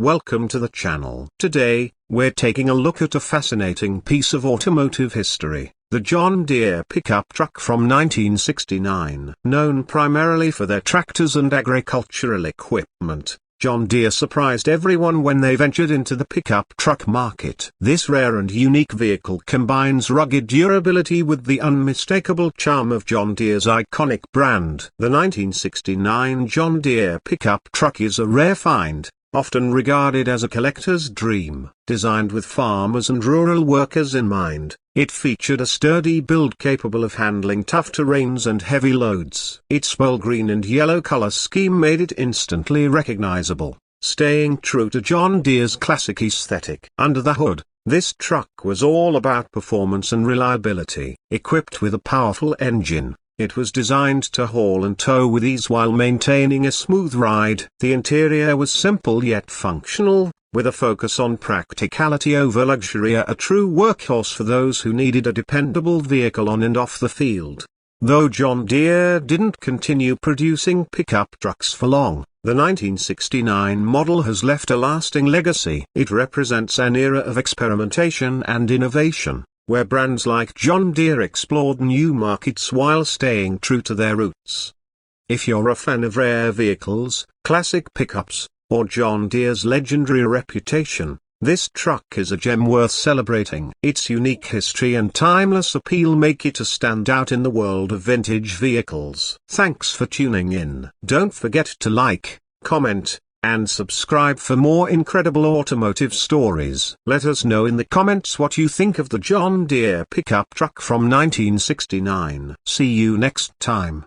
Welcome to the channel. Today, we're taking a look at a fascinating piece of automotive history, the John Deere pickup truck from 1969. Known primarily for their tractors and agricultural equipment, John Deere surprised everyone when they ventured into the pickup truck market. This rare and unique vehicle combines rugged durability with the unmistakable charm of John Deere's iconic brand. The 1969 John Deere pickup truck is a rare find, often regarded as a collector's dream. Designed with farmers and rural workers in mind, it featured a sturdy build capable of handling tough terrains and heavy loads. Its bold green and yellow color scheme made it instantly recognizable, staying true to John Deere's classic aesthetic. Under the hood, this truck was all about performance and reliability. Equipped with a powerful engine, it was designed to haul and tow with ease while maintaining a smooth ride. The interior was simple yet functional, with a focus on practicality over luxury, a true workhorse for those who needed a dependable vehicle on and off the field. Though John Deere didn't continue producing pickup trucks for long, the 1969 model has left a lasting legacy. It represents an era of experimentation and innovation, where brands like John Deere explored new markets while staying true to their roots. If you're a fan of rare vehicles, classic pickups, or John Deere's legendary reputation, this truck is a gem worth celebrating. Its unique history and timeless appeal make it a standout in the world of vintage vehicles. Thanks for tuning in. Don't forget to like, comment, and subscribe for more incredible automotive stories. Let us know in the comments what you think of the John Deere pickup truck from 1969. See you next time.